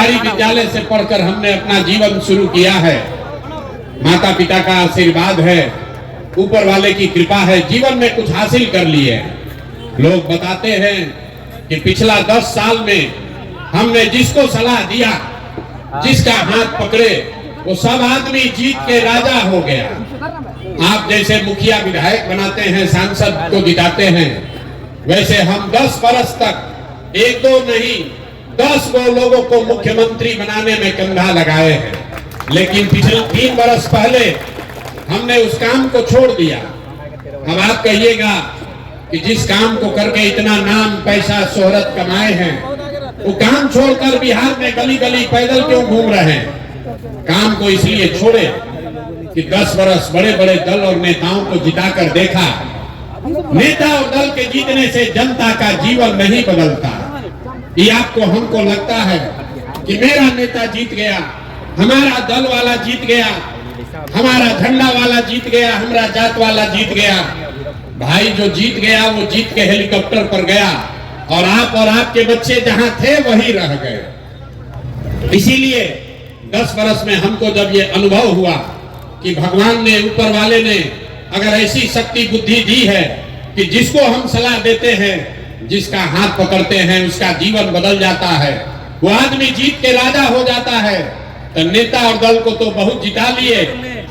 सरकारी विद्यालय से पढ़कर हमने अपना जीवन शुरू किया है। माता पिता का आशीर्वाद है, ऊपर वाले की कृपा है, जीवन में कुछ हासिल कर लिए। लोग बताते हैं कि पिछला 10 साल में हमने जिसको सलाह दिया, जिसका हाथ पकड़े, वो सब आदमी जीत के राजा हो गया। आप जैसे मुखिया विधायक बनाते हैं, सांसद को जिताते हैं, वैसे हम 10 बरस तक 1-2 नहीं 10 गो लोगों को मुख्यमंत्री बनाने में कंधा लगाए हैं। लेकिन पिछले 3 बरस पहले हमने उस काम को छोड़ दिया। अब आप कहिएगा कि जिस काम को करके इतना नाम पैसा शोहरत कमाए हैं, वो काम छोड़कर बिहार में गली गली पैदल क्यों घूम रहे हैं? काम को इसलिए छोड़े कि 10 बरस बड़े बड़े दल और नेताओं को जिताकर देखा, नेता और दल के जीतने से जनता का जीवन नहीं बदलता। ये आपको हमको लगता है कि मेरा नेता जीत गया, हमारा दल वाला जीत गया, हमारा झंडा वाला जीत गया, हमारा जात वाला जीत गया। भाई जो जीत गया वो जीत के हेलीकॉप्टर पर गया और आप और आपके बच्चे जहां थे वहीं रह गए। इसीलिए 10 बरस में हमको जब ये अनुभव हुआ कि भगवान ने, ऊपर वाले ने अगर ऐसी शक्ति बुद्धि दी है कि जिसको हम सलाह देते हैं, जिसका हाथ पकड़ते हैं, उसका जीवन बदल जाता है, वो आदमी जीत के राजा हो जाता है। तो नेता और दल को तो बहुत जिता लिए,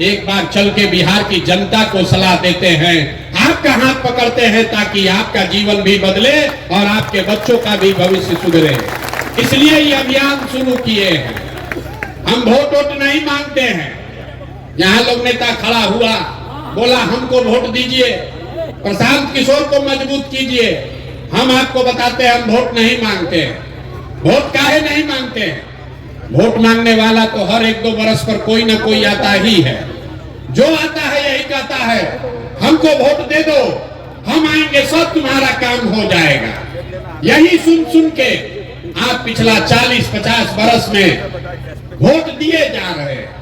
एक बार चल के बिहार की जनता को सलाह देते हैं, आपका हाथ पकड़ते हैं ताकि आपका जीवन भी बदले और आपके बच्चों का भी भविष्य सुधरे। इसलिए ये अभियान शुरू किए हैं। हम वोट नहीं मांगते हैं। यहाँ लोग नेता खड़ा हुआ, बोला हमको वोट दीजिए, प्रशांत किशोर को मजबूत कीजिए। हम आपको बताते हैं हम वोट नहीं मांगते हैं। वोट काहे नहीं मांगते हैं? वोट मांगने वाला तो हर 1-2 बरस पर कोई ना कोई आता ही है। जो आता है यही कहता है हमको वोट दे दो, हम आएंगे, सब तुम्हारा काम हो जाएगा। यही सुन सुन के आप पिछला 40-50 बरस में वोट दिए जा रहे हैं।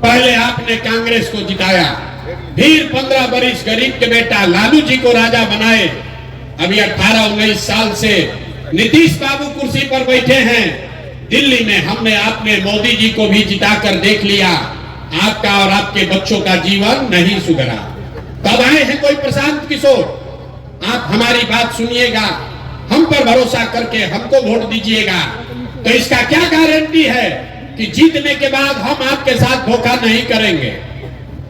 पहले आपने कांग्रेस को जिताया, फिर 15 बरस गरीब के बेटा लालू जी को राजा बनाए। अभी 18-19 साल से नीतीश बाबू कुर्सी पर बैठे हैं। दिल्ली में हमने आपने मोदी जी को भी जिताकर देख लिया, आपका और आपके बच्चों का जीवन नहीं सुधरा। तब आए हैं कोई प्रशांत किशोर, आप हमारी बात सुनिएगा, हम पर भरोसा करके हमको वोट दीजिएगा। तो इसका क्या गारंटी है कि जीतने के बाद हम आपके साथ धोखा नहीं करेंगे?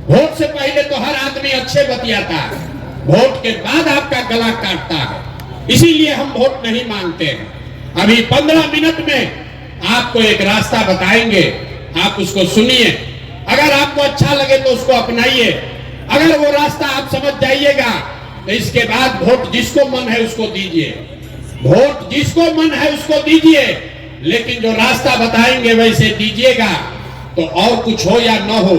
वोट से पहले तो हर आदमी अच्छे बतियाता है, वोट के बाद आपका गला काटता है। इसीलिए हम वोट नहीं मांगते हैं। अभी 15 मिनट में आपको एक रास्ता बताएंगे, आप उसको सुनिए। अगर आपको अच्छा लगे तो उसको अपनाइए। अगर वो रास्ता आप समझ जाइएगा तो इसके बाद वोट जिसको मन है उसको दीजिए, वोट जिसको मन है उसको दीजिए। लेकिन जो रास्ता बताएंगे वैसे दीजिएगा। तो और कुछ हो या न हो,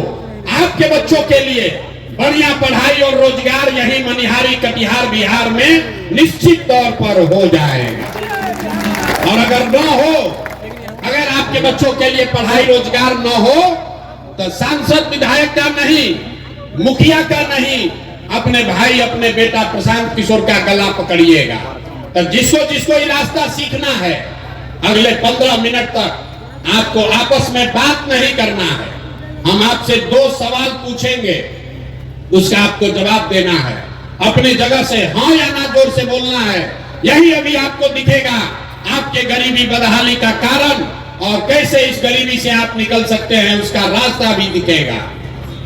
आपके बच्चों के लिए बढ़िया पढ़ाई और रोजगार यही मनिहारी कटिहार बिहार में निश्चित तौर पर हो जाएगा। और अगर न हो, अगर आपके बच्चों के लिए पढ़ाई रोजगार न हो, तो सांसद विधायक का नहीं, मुखिया का नहीं, अपने भाई अपने बेटा प्रशांत किशोर का गला पकड़िएगा। तो जिसको जिसको ये रास्ता सीखना है, अगले 15 मिनट तक आपको आपस में बात नहीं करना है। हम आपसे 2 सवाल पूछेंगे, उसका आपको जवाब देना है। अपनी जगह से हाँ या ना जोर से बोलना है। यही अभी आपको दिखेगा आपके गरीबी बदहाली का कारण, और कैसे इस गरीबी से आप निकल सकते हैं उसका रास्ता भी दिखेगा।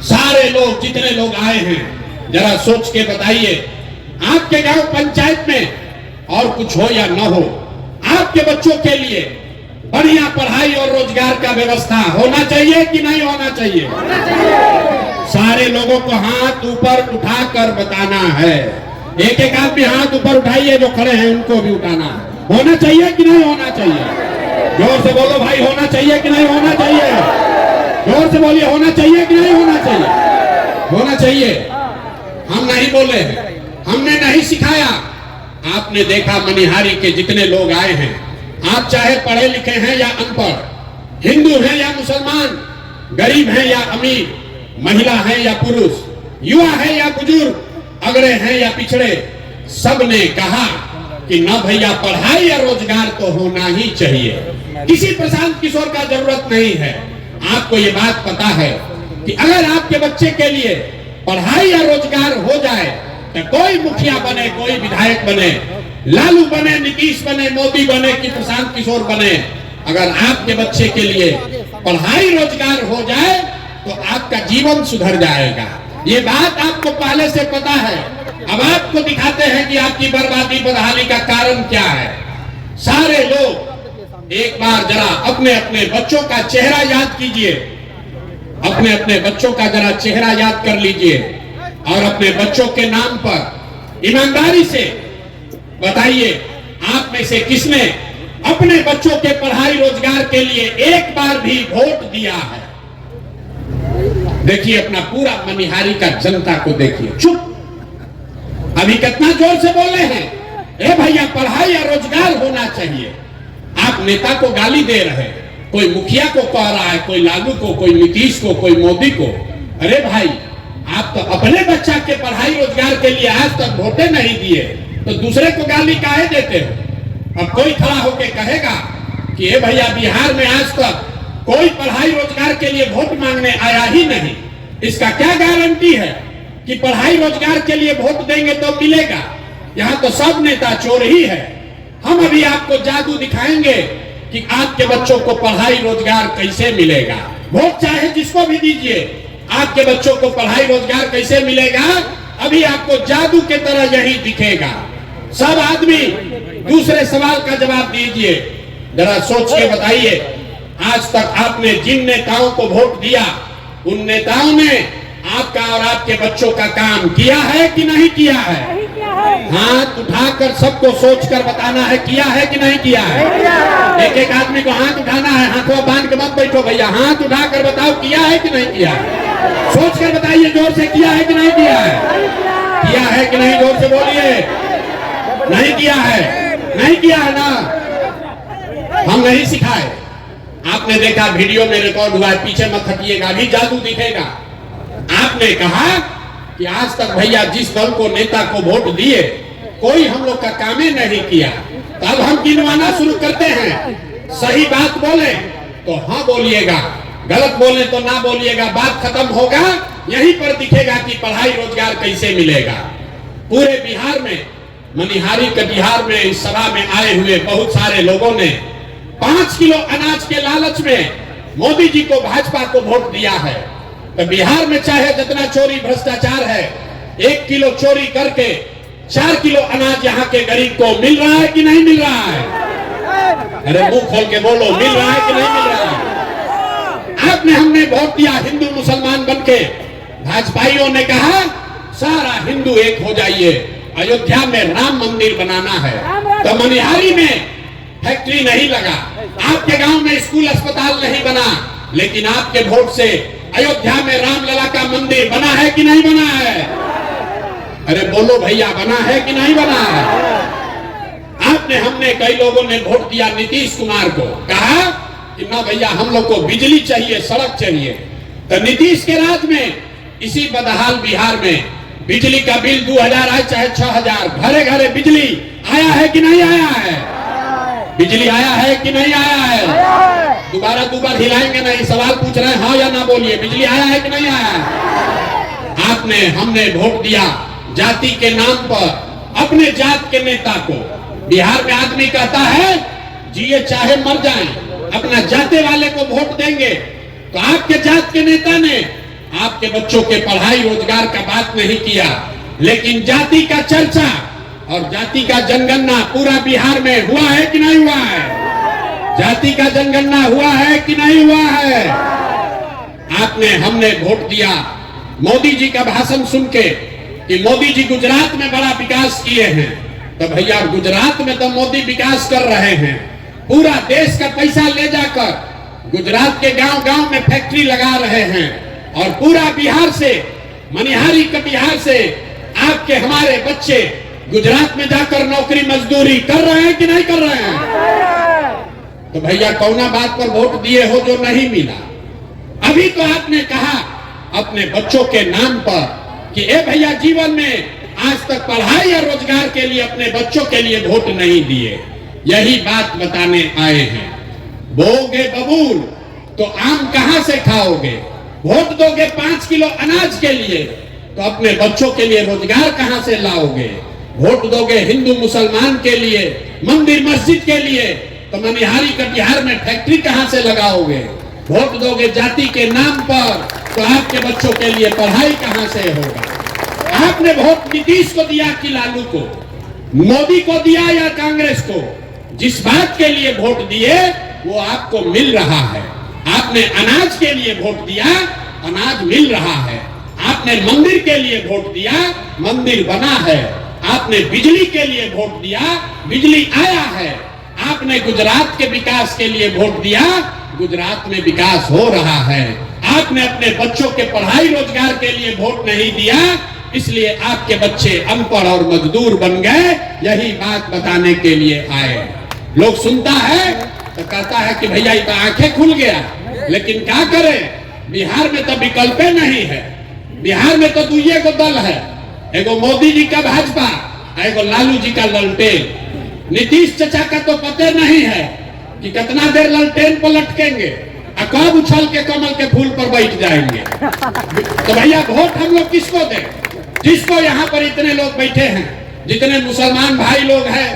सारे लोग, जितने लोग आए हैं, जरा सोच के बताइए, आपके गांव पंचायत में और कुछ हो या न हो, आपके बच्चों के लिए बढ़िया पढ़ाई और रोजगार का व्यवस्था होना चाहिए कि नहीं होना चाहिए? सारे लोगों को हाथ ऊपर उठाकर बताना है। एक एक आदमी हाथ ऊपर उठाइए, जो खड़े हैं उनको भी उठाना है। होना चाहिए कि नहीं होना चाहिए? जोर से बोलो भाई, होना चाहिए कि नहीं होना चाहिए? जोर से बोलिए, होना चाहिए कि नहीं होना चाहिए? होना चाहिए। हम नहीं बोले, हमने नहीं सिखाया। आपने देखा मनिहारी के जितने लोग आए हैं, आप चाहे पढ़े लिखे हैं या अनपढ़, हिंदू हैं या मुसलमान, गरीब हैं या अमीर, महिला हैं या पुरुष, युवा हैं या बुजुर्ग, अगड़े हैं या पिछड़े, सब ने कहा कि न भैया पढ़ाई या रोजगार तो होना ही चाहिए। किसी प्रशांत किशोर का जरूरत नहीं है। आपको ये बात पता है कि अगर आपके बच्चे के लिए पढ़ाई या रोजगार हो जाए तो कोई मुखिया बने, कोई विधायक बने, लालू बने, नीतीश बने, मोदी बने कि प्रशांत किशोर बने, अगर आपके बच्चे के लिए पढ़ाई रोजगार हो जाए तो आपका जीवन सुधर जाएगा। ये बात आपको पहले से पता है। अब आपको दिखाते हैं कि आपकी बर्बादी बदहाली का कारण क्या है। सारे लोग एक बार जरा अपने अपने बच्चों का चेहरा याद कीजिए, अपने अपने बच्चों का जरा चेहरा याद कर लीजिए और अपने बच्चों के नाम पर ईमानदारी से बताइए, आप में से किसने अपने बच्चों के पढ़ाई रोजगार के लिए एक बार भी वोट दिया है? देखिए अपना पूरा मनिहारी का जनता को देखिए। चुप, अभी कितना जोर से बोले हैं, ए भैया पढ़ाई या रोजगार होना चाहिए। आप नेता को गाली दे रहे हैं, कोई मुखिया को कह रहा है, कोई लालू को, कोई नीतीश को, कोई मोदी को। अरे भाई, आप तो अपने बच्चा के पढ़ाई रोजगार के लिए आज तक वोटे नहीं दिए, तो दूसरे को गाली काहे देते हो? अब कोई खड़ा होके कहेगा कि ए भैया बिहार में आज तक कोई पढ़ाई रोजगार के लिए वोट मांगने आया ही नहीं, इसका क्या गारंटी है कि पढ़ाई रोजगार के लिए वोट देंगे तो मिलेगा? यहाँ तो सब नेता चोर ही है। हम अभी आपको जादू दिखाएंगे कि आपके बच्चों को पढ़ाई रोजगार कैसे मिलेगा। वोट चाहे जिसको भी दीजिए, आपके बच्चों को पढ़ाई रोजगार कैसे मिलेगा अभी आपको जादू के तरह यही दिखेगा। सब आदमी दूसरे सवाल का जवाब दीजिए, जरा सोच के बताइए, आज तक आपने जिन नेताओं को वोट दिया उन नेताओं ने आपका और आपके बच्चों का काम किया है कि नहीं किया है? हाथ उठाकर सबको सोचकर बताना है, किया है कि नहीं किया है? एक एक आदमी को हाथ उठाना है, हाथों बांध के मत बैठो भैया, हाथ उठाकर बताओ किया है कि नहीं किया है? सोच कर बताइए जोर से, किया है कि नहीं किया है? किया है कि नहीं? जोर से बोलिए। नहीं किया है? नहीं किया है ना? हम नहीं सिखाए। आपने देखा वीडियो में रिकॉर्ड हुआ है, पीछे मत हटिएगा, अभी जादू दिखेगा। आपने कहा कि आज तक भैया जिस दल को नेता को वोट दिए कोई हम लोग का काम ही नहीं किया, तो अब हम गिनवाना शुरू करते हैं। सही बात बोले तो हाँ बोलिएगा, गलत बोले तो ना बोलिएगा, बात खत्म होगा। यहीं पर दिखेगा कि पढ़ाई रोजगार कैसे मिलेगा। पूरे बिहार में, मनिहारी के बिहार में इस सभा में आए हुए बहुत सारे लोगों ने 5 किलो अनाज के लालच में मोदी जी को, भाजपा को वोट दिया है। तो बिहार में चाहे जितना चोरी भ्रष्टाचार है, 1 किलो चोरी करके 4 किलो अनाज यहाँ के गरीब को मिल रहा है कि नहीं मिल रहा है? अरे मुंह खोल के बोलो, मिल रहा है कि नहीं मिल रहा है? आपने, हमने वोट दिया हिंदू मुसलमान बनके, भाजपाइयों ने कहा सारा हिंदू एक हो जाइए, अयोध्या में राम मंदिर बनाना है। तो मनिहारी में फैक्ट्री नहीं लगा, आपके गांव में स्कूल अस्पताल नहीं बना, लेकिन आपके वोट से अयोध्या में रामलला का मंदिर बना है कि नहीं बना है? अरे बोलो भैया, बना है कि नहीं बना है? आपने, हमने, कई लोगों ने वोट दिया नीतीश कुमार को, कहा कि ना भैया हम लोग को बिजली चाहिए, सड़क चाहिए। तो नीतीश के राज में इसी बदहाल बिहार में बिजली का बिल 2000 आए चाहे 6000, घरे घरे बिजली आया है कि नहीं आया है? बिजली आया है कि नहीं आया है? दोबारा दोबारा हिलाएंगे नहीं, सवाल पूछ रहे हैं, हाँ या ना बोलिए, बिजली आया है कि नहीं आया है? आपने, हमने वोट दिया जाति के नाम पर अपने जात के नेता को। बिहार में आदमी कहता है जिए चाहे मर जाए, अपना जाते वाले को वोट देंगे। तो आपके जात के नेता ने आपके बच्चों के पढ़ाई रोजगार का बात नहीं किया, लेकिन जाति का चर्चा और जाति का जनगणना पूरा बिहार में हुआ है कि नहीं हुआ है? जाति का जनगणना हुआ है कि नहीं हुआ है? आपने, हमने वोट दिया मोदी जी का भाषण सुन के कि मोदी जी गुजरात में बड़ा विकास किए हैं। तो भैया गुजरात में तो मोदी विकास कर रहे हैं, पूरा देश का पैसा ले जाकर गुजरात के गांव गांव में फैक्ट्री लगा रहे हैं, और पूरा बिहार से, मनिहारी के बिहार से आपके हमारे बच्चे गुजरात में जाकर नौकरी मजदूरी कर रहे हैं कि नहीं कर रहे हैं? तो भैया कौना बात पर वोट दिए हो जो नहीं मिला? अभी तो आपने कहा अपने बच्चों के नाम पर कि ए भैया जीवन में आज तक पढ़ाई या रोजगार के लिए अपने बच्चों के लिए वोट नहीं दिए। यही बात बताने आए हैं। बोगे बबूल तो आम कहां से खाओगे? वोट दोगे 5 किलो अनाज के लिए तो अपने बच्चों के लिए रोजगार कहां से लाओगे? वोट दोगे हिंदू मुसलमान के लिए, मंदिर मस्जिद के लिए तो मनिहारी कटिहार में फैक्ट्री कहां से लगाओगे? वोट दोगे जाति के नाम पर तो आपके बच्चों के लिए पढ़ाई कहां से होगा? आपने वोट नीतीश को दिया कि लालू को, मोदी को दिया या कांग्रेस को? जिस बात के लिए वोट दिए वो आपको मिल रहा है। आपने अनाज के लिए वोट दिया, अनाज मिल रहा है। आपने मंदिर के लिए वोट दिया, मंदिर बना है। आपने बिजली के लिए वोट दिया, बिजली आया है। आपने गुजरात के विकास के लिए वोट दिया, गुजरात में विकास हो रहा है। आपने अपने बच्चों के पढ़ाई रोजगार के लिए वोट नहीं दिया, इसलिए आपके बच्चे अनपढ़ और मजदूर बन गए। यही बात बताने के लिए आए। लोग सुनता है तो कहता है कि भैया ये तो आंखें खुल गया, लेकिन क्या करें, बिहार में तो विकल्प नहीं है। बिहार में तो दुइये को दल है, एगो मोदी जी का भाजपा, एगो लालू जी का ललटेन। नीतीश चचा का तो पता नहीं है कि कितना देर ललटेन पर लटकेंगे और कब उछल के कमल के फूल पर बैठ जाएंगे। तो भैया वोट हम लोग किसको दें? जिसको यहाँ पर इतने लोग बैठे हैं, जितने मुसलमान भाई लोग हैं,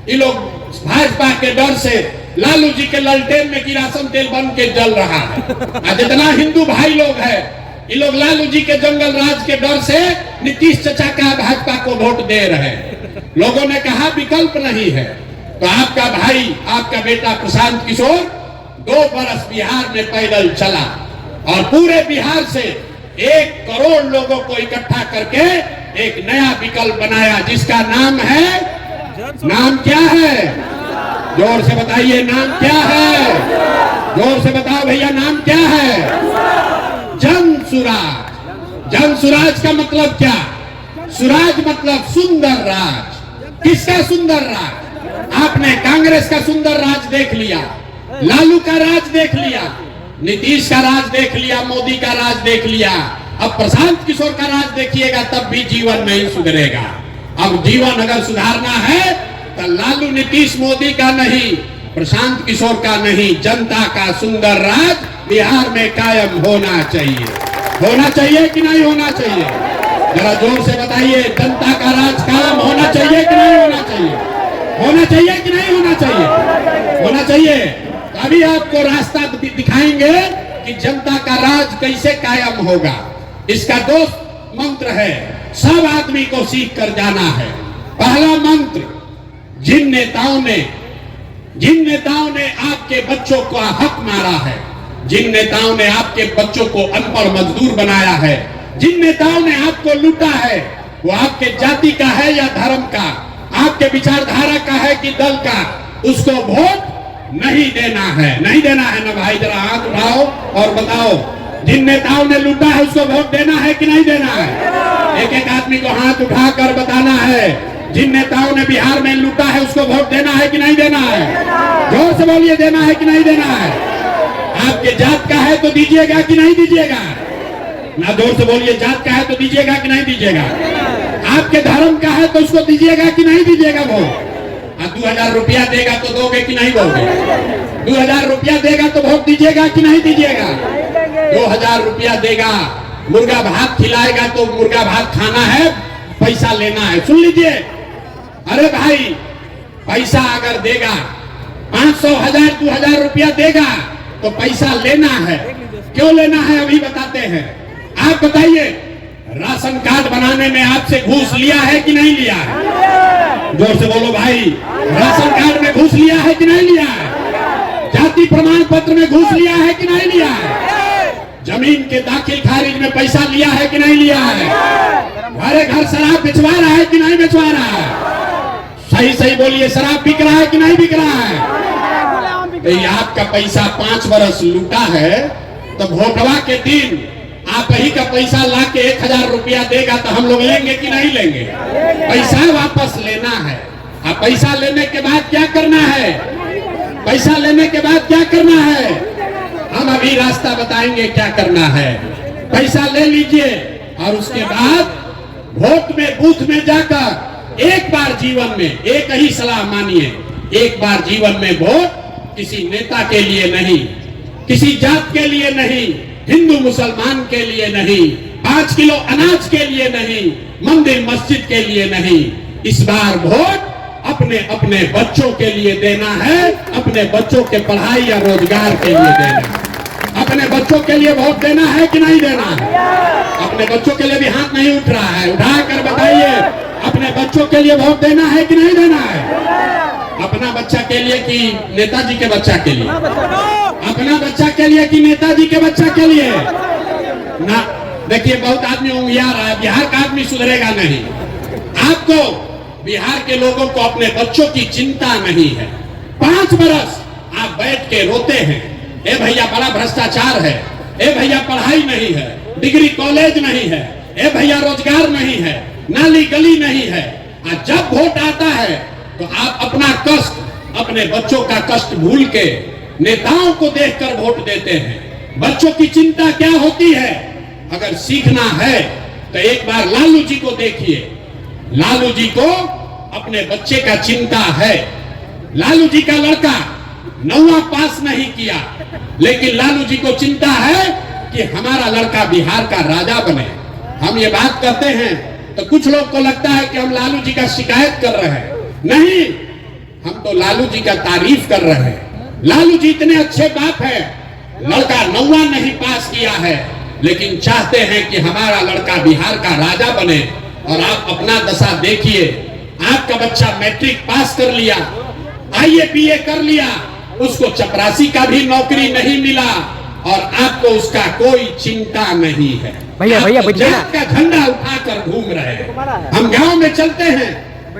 ये लोग भाजपा के डर से लालू जी के ललटेन में किरासन तेल बन के जल रहा है। और जितना हिंदू भाई लोग हैं, ये लोग लालू जी के जंगल राज के डर से नीतीश चचा का भाजपा को वोट दे रहे हैं। लोगों ने कहा विकल्प नहीं है, तो आपका भाई, आपका बेटा प्रशांत किशोर 2 बरस बिहार में पैदल चला और पूरे बिहार से 1 करोड़ लोगों को इकट्ठा करके एक नया विकल्प बनाया, जिसका नाम है, नाम क्या है? जोर से बताइए, नाम क्या है? जोर से बताओ भैया, नाम क्या है? जन सुराज। जन सुराज का मतलब क्या? सुराज मतलब सुंदर राज। किसका सुंदर राज? आपने कांग्रेस का सुंदर राज देख लिया, लालू का राज देख लिया, नीतीश का राज देख लिया, मोदी का राज देख लिया। अब प्रशांत किशोर का राज देखिएगा, तब भी जीवन नहीं सुधरेगा। अब जीवन अगर सुधारना है तो लालू नीतीश मोदी का नहीं, प्रशांत किशोर का नहीं, जनता का सुंदर राज बिहार में कायम होना चाहिए। होना चाहिए कि नहीं होना चाहिए? जरा जोर से बताइए, जनता का राज कायम होना चाहिए कि नहीं होना चाहिए? होना चाहिए कि नहीं होना चाहिए? होना चाहिए। अभी आपको रास्ता दिखाएंगे कि जनता का राज कैसे कायम होगा। इसका 2 मंत्र है, सब आदमी को सीख कर जाना है। पहला मंत्र, जिन नेताओं ने आपके बच्चों का हक मारा है, जिन नेताओं ने आपके बच्चों को अनपढ़ मजदूर बनाया है, जिन नेताओं ने आपको लूटा है, वो आपके जाति का है या धर्म का, आपके विचारधारा का है कि दल का, उसको वोट नहीं देना है। नहीं देना है ना भाई? जरा हाथ उठाओ और बताओ, जिन नेताओं ने लूटा है उसको वोट देना है कि नहीं देना है? एक एक आदमी को हाथ उठाकर बताना है, जिन नेताओं ने बिहार में लूटा है उसको वोट देना है कि नहीं देना है? जोर से बोलिए, देना है कि नहीं देना है? आपके जात का है तो दीजिएगा कि नहीं दीजिएगा? ना, जोर से बोलिए, जात का है तो दीजिएगा कि नहीं दीजिएगा? आपके धर्म का है तो उसको दीजिएगा कि नहीं दीजिएगा वोट? 2000 रुपया देगा तो दोगे कि नहीं दोगे? 2000 रुपया देगा तो वोट दीजिएगा कि नहीं दीजिएगा? 2000 रुपया देगा, मुर्गा भात खिलाएगा तो मुर्गा भात खाना है, पैसा लेना है। सुन लीजिए, अरे भाई, पैसा अगर देगा, 500, 1000, 2000 रुपया देगा तो पैसा लेना है। क्यों लेना है अभी बताते हैं। आप बताइए, राशन कार्ड बनाने में आपसे घूस लिया है कि नहीं लिया है? जोर से बोलो भाई, राशन कार्ड में घूस लिया है कि नहीं लिया है? जाति प्रमाण पत्र में घूस लिया है कि नहीं लिया है? जमीन के दाखिल खारिज में पैसा लिया है कि नहीं लिया है? घरे घर शराब बेचवा रहा है कि नहीं बेचवा रहा है? सही सही बोलिए, शराब बिक रहा है कि नहीं बिक रहा है? तो आपका पैसा 5 बरस लूटा है, तो वोटवा के दिन आप ही का पैसा ला के 1000 रुपया देगा तो हम लोग लेंगे कि नहीं लेंगे? पैसा वापस लेना है। अब पैसा लेने के बाद क्या करना है? पैसा लेने के बाद क्या करना है? हम अभी रास्ता बताएंगे क्या करना है। पैसा ले लीजिए और उसके बाद वोट में बूथ में जाकर एक बार जीवन में एक ही सलाह मानिए, एक बार जीवन में वोट किसी नेता के लिए नहीं, किसी जात के लिए नहीं, हिंदू मुसलमान के लिए नहीं, 5 किलो अनाज के लिए नहीं, मंदिर मस्जिद के लिए नहीं, इस बार वोट अपने अपने बच्चों के लिए देना है, अपने बच्चों के पढ़ाई या रोजगार के लिए देना है। अपने बच्चों के लिए वोट देना है कि नहीं देना है? अपने बच्चों के लिए भी हाथ नहीं उठ रहा है, उठाकर बताइए, अपने बच्चों के लिए वोट देना है कि नहीं देना है? अपना बच्चा के लिए कि नेताजी के बच्चा के लिए? अपना बच्चा के लिए कि नेताजी के बच्चा के लिए? ना, देखिए बहुत आदमी उंगिया रहा है, बिहार का आदमी सुधरेगा नहीं। आपको बिहार के लोगों को अपने बच्चों की चिंता नहीं है। 5 बरस आप बैठ के रोते हैं, ए भैया बड़ा भ्रष्टाचार है, ए भैया पढ़ाई नहीं है, डिग्री कॉलेज नहीं है, ए भैया रोजगार नहीं है, नाली गली नहीं है। और जब वोट आता है तो आप अपना कष्ट, अपने बच्चों का कष्ट भूल के नेताओं को देखकर वोट देते हैं। बच्चों की चिंता क्या होती है? अगर सीखना है तो एक बार लालू जी को देखिए। लालू जी को अपने बच्चे का चिंता है। लालू जी का लड़का 9वां पास नहीं किया, लेकिन लालू जी को चिंता है कि हमारा लड़का बिहार का राजा बने। हम ये बात करते हैं तो कुछ लोग को लगता है कि हम लालू जी का शिकायत कर रहे हैं। नहीं, हम तो लालू जी का तारीफ कर रहे हैं। लालू जी इतने अच्छे बाप है, लड़का 9वां नहीं पास किया है, लेकिन चाहते हैं कि हमारा लड़का बिहार का राजा बने। और आप अपना दशा देखिए, आपका बच्चा मैट्रिक पास कर लिया, IAPA कर लिया, उसको चपरासी का भी नौकरी नहीं मिला और आपको उसका कोई चिंता नहीं है। भैया जात का झंडा उठाकर घूम रहे हैं। हम गांव में चलते हैं,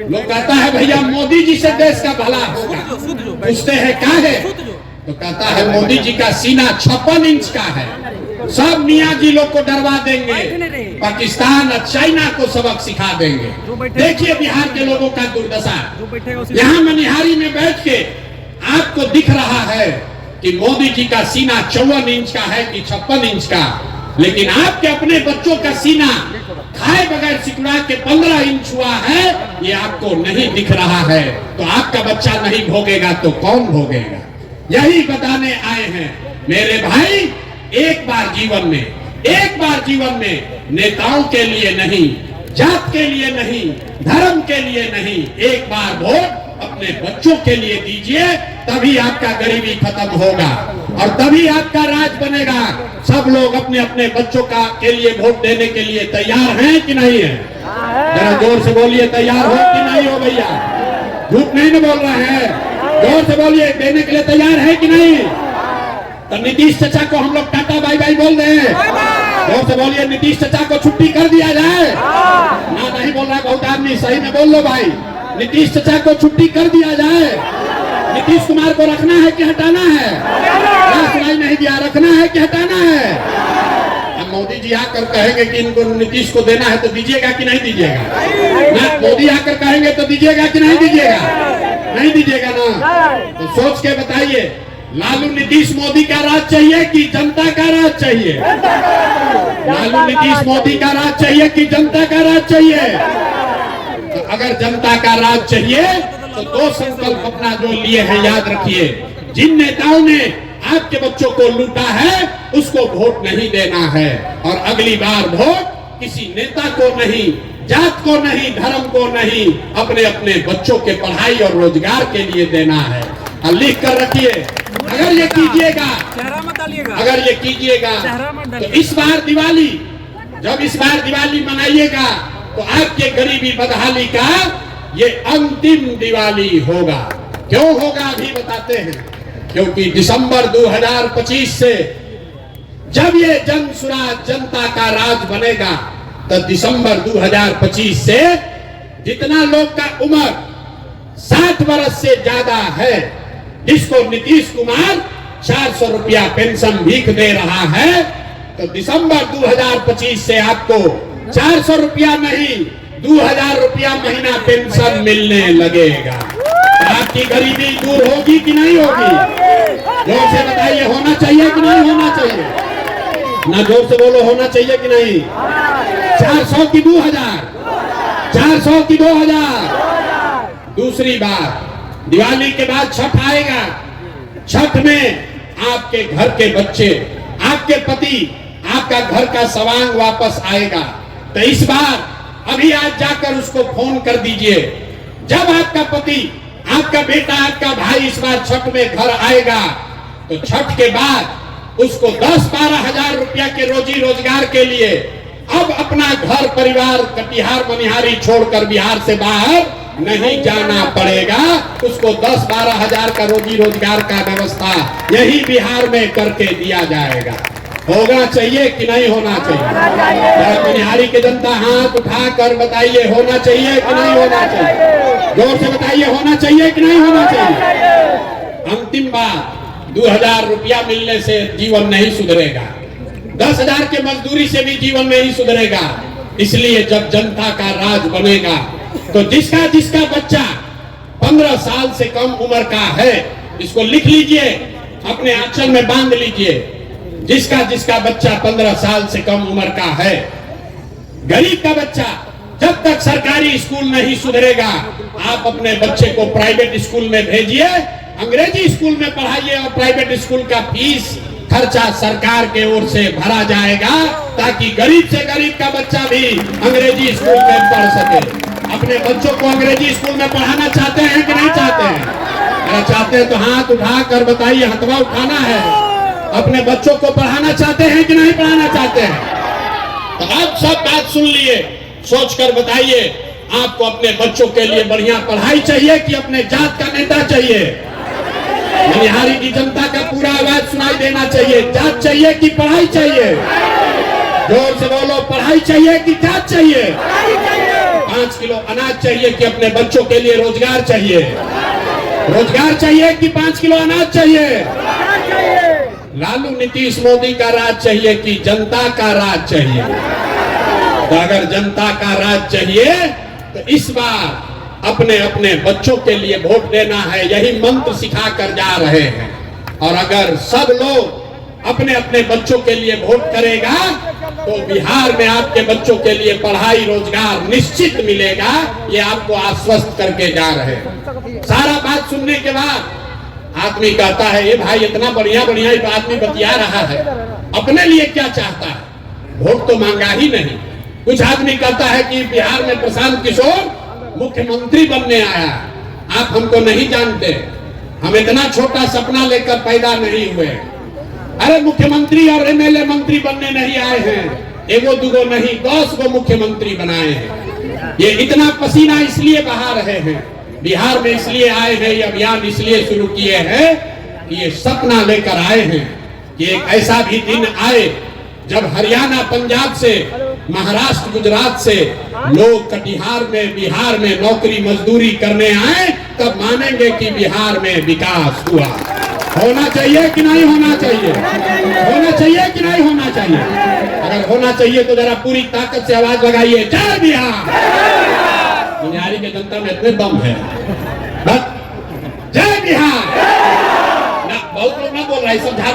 लोग कहता है भैया मोदी जी से देश का भला होगा। पूछते हैं क्या है, तो कहता है मोदी जी का सीना 56 इंच का है, सब मियाँ जी लोग को डरवा देंगे, पाकिस्तान और चाइना को सबक सिखा देंगे। देखिए बिहार के लोगों का दुर्दशा। यहाँ मनिहारी में बैठ के आपको दिख रहा है कि मोदी जी का सीना 54 इंच का है कि 56 इंच का, लेकिन आपके अपने बच्चों का सीना खाए बगैर सिकुड़ा के 15 इंच हुआ है, ये आपको नहीं दिख रहा है। तो आपका बच्चा नहीं भोगेगा तो कौन भोगेगा? यही बताने आए हैं मेरे भाई, एक बार जीवन में नेताओं के लिए नहीं, जात के लिए नहीं, धर्म के लिए नहीं, एक बार वोट अपने बच्चों के लिए दीजिए, तभी आपका गरीबी खत्म होगा और तभी आपका राज बनेगा। सब लोग अपने अपने बच्चों का के लिए वोट देने के लिए तैयार हैं कि नहीं है? जरा जोर से बोलिए, तैयार हो कि नहीं हो भैया? झूठ नहीं न बोल रहे हैं, जोर से बोलिए, देने के लिए तैयार है कि नहीं? तो नीतीश चाचा को हम लोग टाटा बाय बाय बोल रहे हैं। जोर से बोलिए, नीतीश चाचा को छुट्टी कर दिया जाए। ना नहीं बोल रहा बहुत आदमी, सही में बोल लो भाई, नीतीश चाचा को छुट्टी कर दिया जाए। नीतीश कुमार को रखना है कि हटाना है? सुनाई नहीं दिया, रखना है कि हटाना है? अब मोदी जी आकर कहेंगे कि इनको नीतीश को देना है तो दीजिएगा कि नहीं दीजिएगा? ना, मोदी आकर कहेंगे तो दीजिएगा कि नहीं दीजिएगा? नहीं दीजिएगा ना? तो सोच के बताइए, लालू नीतीश मोदी का राज चाहिए कि जनता का राज चाहिए? लालू नीतीश मोदी का राज चाहिए कि जनता का राज चाहिए? तो अगर जनता का राज चाहिए तो 2 संकल्प अपना जो लिए हैं याद रखिए। जिन नेताओं ने आपके बच्चों को लूटा है उसको वोट नहीं देना है, और अगली बार वोट किसी नेता को नहीं, जात को नहीं, धर्म को नहीं, अपने अपने बच्चों के पढ़ाई और रोजगार के लिए देना है। और लिख कर रखिए, अगर ये कीजिएगा तो इस बार दिवाली, जब इस बार दिवाली मनाइएगा तो आपके गरीबी बदहाली का ये अंतिम दिवाली होगा। क्यों होगा अभी बताते हैं, क्योंकि दिसंबर 2025 से जब ये जन स्वराज, जनता का राज बनेगा, तो दिसंबर 2025 से जितना लोग का उम्र 60 वर्ष से ज्यादा है, जिसको नीतीश कुमार 400 रुपया पेंशन भीख दे रहा है, तो दिसंबर 2025 से आपको 400 रुपया नहीं 2000 रुपया महीना पेंशन मिलने लगेगा। आपकी गरीबी दूर होगी कि नहीं होगी? जोर से बताइए, होना चाहिए कि नहीं होना चाहिए? ना जोर से बोलो, होना चाहिए कि नहीं? 400 की 2000, 400 की 2000। दूसरी बात, दिवाली के बाद छठ आएगा। छठ में आपके घर के बच्चे, आपके पति, आपका घर का सवांग वापस आएगा। तो इस बार अभी आज जाकर उसको फोन कर दीजिए। जब आपका पति, आपका बेटा, आपका भाई इस बार छठ में घर आएगा तो छठ के बाद उसको 10-12 हजार रुपया के रोजी रोजगार के लिए अब अपना घर परिवार कटिहार मनिहारी छोड़कर बिहार से बाहर नहीं जाना पड़ेगा। उसको 10-12 हजार का रोजी रोजगार का व्यवस्था यही बिहार में करके दिया जाएगा। होना चाहिए कि नहीं होना चाहिए? मनिहारी की जनता हाथ उठाकर बताइए, होना चाहिए कि नहीं होना चाहिए? जोर से बताइए, होना चाहिए कि नहीं होना चाहिए? अंतिम बात, 2000 रुपया मिलने से जीवन नहीं सुधरेगा, 10,000 के मजदूरी से भी जीवन नहीं सुधरेगा। इसलिए जब जनता का राज बनेगा तो जिसका जिसका बच्चा 15 साल से कम उम्र का है, इसको लिख लीजिए, अपने आंचल में बांध लीजिए। जिसका जिसका बच्चा 15 साल से कम उम्र का है, गरीब का बच्चा, जब तक सरकारी स्कूल नहीं सुधरेगा, आप अपने बच्चे को प्राइवेट स्कूल में भेजिए, अंग्रेजी स्कूल में पढ़ाइए और प्राइवेट स्कूल का फीस खर्चा सरकार के ओर से भरा जाएगा, ताकि गरीब से गरीब का बच्चा भी अंग्रेजी स्कूल में पढ़ सके। अपने बच्चों को अंग्रेजी स्कूल में पढ़ाना चाहते हैं कि नहीं चाहते हैं? अगर चाहते हैं तो हाथ उठाकर बताइए, हथवा उठाना है। अपने बच्चों को पढ़ाना चाहते हैं कि नहीं पढ़ाना चाहते हैं? तो आप सब बात सुन लिए, सोचकर बताइए, आपको अपने बच्चों के लिए बढ़िया पढ़ाई चाहिए कि अपने जात का नेता चाहिए? मनिहारी की जनता का पूरा आवाज सुनाई देना चाहिए। जात चाहिए कि पढ़ाई चाहिए? जोर से बोलो, पढ़ाई चाहिए कि जात चाहिए? 5 किलो अनाज चाहिए कि अपने बच्चों के लिए रोजगार चाहिए? रोजगार चाहिए कि 5 किलो अनाज चाहिए? लालू नीतीश मोदी का राज चाहिए कि जनता का राज चाहिए? तो अगर जनता का राज चाहिए तो इस बार अपने अपने बच्चों के लिए वोट देना है, यही मंत्र सिखा कर जा रहे हैं। और अगर सब लोग अपने अपने बच्चों के लिए वोट करेगा तो बिहार में आपके बच्चों के लिए पढ़ाई रोजगार निश्चित मिलेगा। ये आपको आश्वस्त करके जा रहे हैं। सारा बात सुनने के बाद आदमी कहता है, ये भाई इतना बढ़िया बढ़िया आदमी बतिया रहा है, अपने लिए क्या चाहता है? वोट तो मांगा ही नहीं। कुछ आदमी कहता है कि बिहार में प्रशांत किशोर मुख्यमंत्री बनने आया, आप हमको नहीं जानते, हम इतना छोटा सपना लेकर पैदा नहीं हुए। अरे मुख्यमंत्री और एमएलए मंत्री बनने नहीं आए हैं, एगो दुगो नहीं 10 गो मुख्यमंत्री बनाए हैं। ये इतना पसीना इसलिए बहा रहे हैं, बिहार में इसलिए आए हैं, ये अभियान इसलिए शुरू किए हैं कि ये सपना लेकर आए हैं कि एक ऐसा भी दिन आए जब हरियाणा, पंजाब से, महाराष्ट्र, गुजरात से लोग कटिहार में, बिहार में नौकरी मजदूरी करने आए, तब मानेंगे कि बिहार में विकास हुआ। होना चाहिए कि नहीं होना चाहिए? होना चाहिए कि नहीं होना चाहिए? अगर होना चाहिए तो जरा पूरी ताकत से आवाज लगाइए, जय बिहार। मनिहारी के जनता में इतने दम है, जय बिहार। बहुत लोग ना बोल रहे, समझा